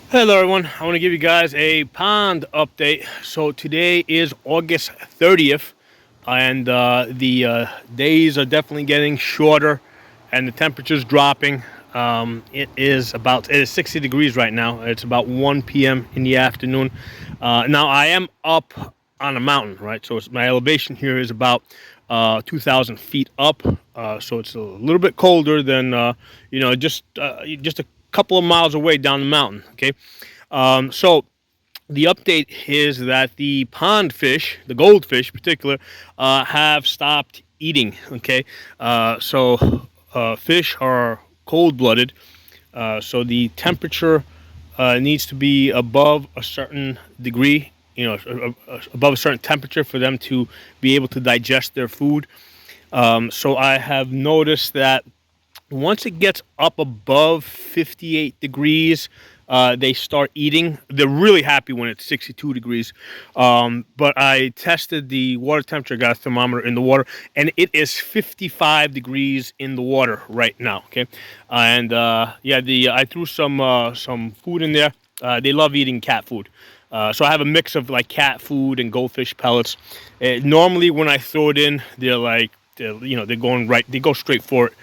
Hello everyone, I want to give you guys a pond update. So today is August 30th and the days are definitely getting shorter and the temperature's dropping. It is 60 degrees right now. It's about 1 p.m. in the afternoon. Now I am up on a mountain, right? So my elevation here is about 2,000 feet up. So it's a little bit colder than just a couple of miles away down the mountain. Okay, so the update is that the pond fish, the goldfish in particular, have stopped eating. Okay, fish are cold-blooded, so the temperature needs to be above a certain degree. Above a certain temperature for them to be able to digest their food. So I have noticed that once it gets up above 58 degrees, they start eating. They're really happy when it's 62 degrees. But I tested the water temperature, got a thermometer in the water, and it is 55 degrees in the water right now. Okay, I threw some food in there. They love eating cat food. So I have a mix of like cat food and goldfish pellets. Normally, when I throw it in, they're going right. They go straight for it.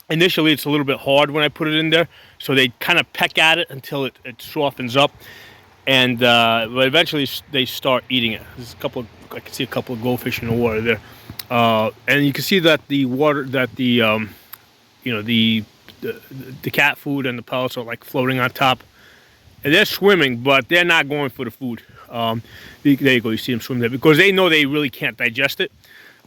Initially, it's a little bit hard when I put it in there, so they kind of peck at it until it softens up, and but eventually they start eating it. There's a couple. I can see a couple of goldfish in the water there, and you can see that the water, that you know, the the cat food and the pellets are like floating on top, and they're swimming, but they're not going for the food. There you go. You see them swim there because they know they really can't digest it.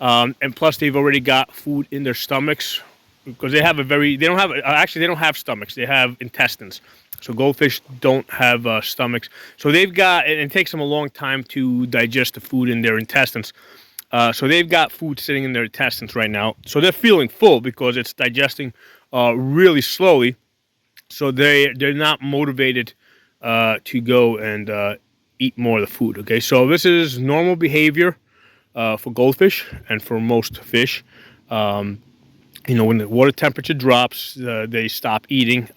And plus they've already got food in their stomachs because they don't have, actually they don't have stomachs, they have intestines. So goldfish don't have stomachs. So they've got, and it takes them a long time to digest the food in their intestines. So they've got food sitting in their intestines right now. So they're feeling full because it's digesting really slowly. So they're not motivated to go and eat more of the food. Okay, so this is normal behavior for goldfish and for most fish. When the water temperature drops, they stop eating.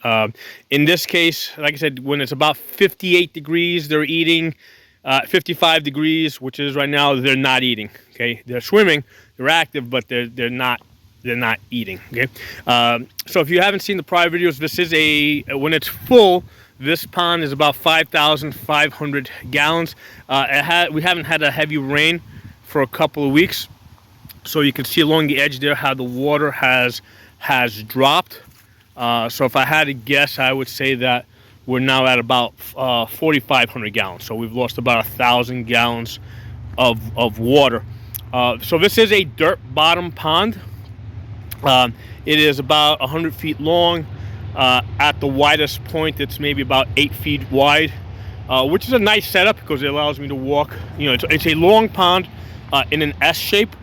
In this case, like I said, when it's about 58 degrees, they're eating. 55 degrees, which is right now, they're not eating. Okay, they're swimming, they're active, but they're not eating. Okay, so if you haven't seen the prior videos, this is when it's full. This pond is about 5,500 gallons. We haven't had a heavy rain for a couple of weeks, so you can see along the edge there how the water has dropped. So if I had to guess, I would say that we're now at about 4,500 gallons. So we've lost about 1,000 gallons of water. So this is a dirt bottom pond. It is about 100 feet long. At the widest point, it's maybe about 8 feet wide, which is a nice setup because it allows me to walk. It's a long pond in an S shape,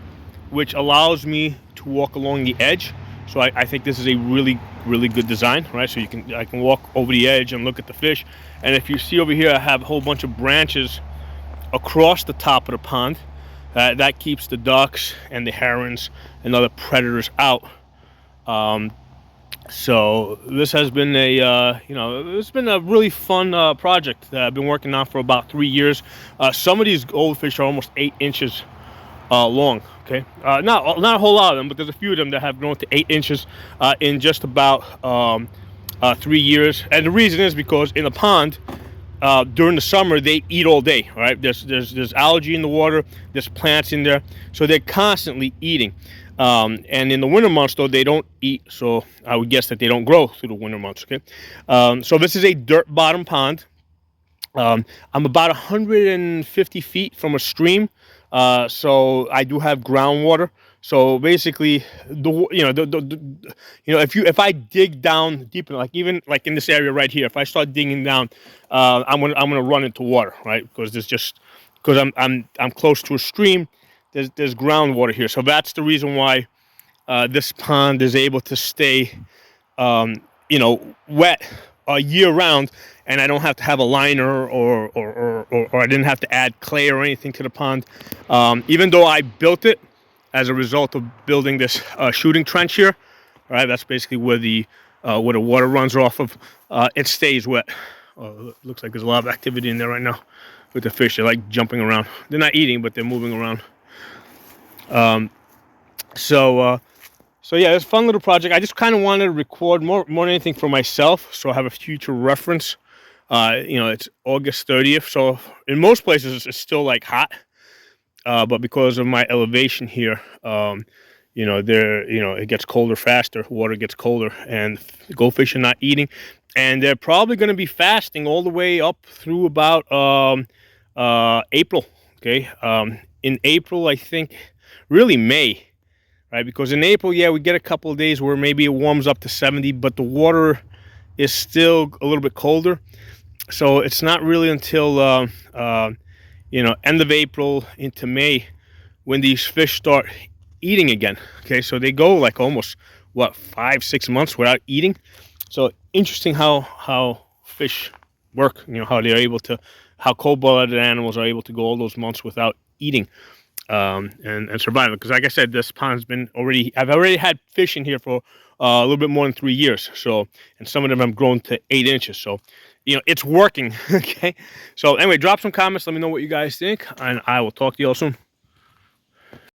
which allows me to walk along the edge. So I think this is a really, really good design, right? So I can walk over the edge and look at the fish. And if you see over here, I have a whole bunch of branches across the top of the pond. That keeps the ducks and the herons and other predators out. So this has been it's been a really fun project that I've been working on for about 3 years. Some of these goldfish are almost 8 inches long. Okay, not a whole lot of them, but there's a few of them that have grown to 8 inches in just about 3 years. And the reason is because in the pond during the summer they eat all day. Right? There's algae in the water. There's plants in there, so they're constantly eating. And in the winter months, though, they don't eat, so I would guess that they don't grow through the winter months. Okay, so this is a dirt bottom pond. I'm about 150 feet from a stream, so I do have groundwater. So basically, if I dig down deep, like even like in this area right here, if I start digging down, I'm gonna run into water, right? Because I'm close to a stream. There's groundwater here, so that's the reason why this pond is able to stay, wet year round, and I don't have to have a liner or I didn't have to add clay or anything to the pond. Even though I built it, as a result of building this shooting trench here. All right, that's basically where the where the water runs off of, it stays wet. Looks like there's a lot of activity in there right now with the fish. They're like jumping around. They're not eating, but they're moving around. So so yeah, it's a fun little project. I just kind of wanted to record more than anything for myself, so I have a future reference. It's August 30th, so in most places it's still like hot, but because of my elevation here, it gets colder faster. Water gets colder, and the goldfish are not eating, and they're probably going to be fasting all the way up through about April. Okay, in April, I think, really May. Right, because in April, yeah, we get a couple of days where maybe it warms up to 70, but the water is still a little bit colder. So it's not really until end of April into May when these fish start eating again. Okay, so they go like almost 5-6 months without eating. So interesting how fish work. How cold-blooded animals are able to go all those months without eating. And survive. Because like I said, this pond's I've already had fish in here for a little bit more than 3 years. So, and some of them have grown to 8 inches. So, it's working. Okay. So anyway, drop some comments. Let me know what you guys think, and I will talk to you all soon.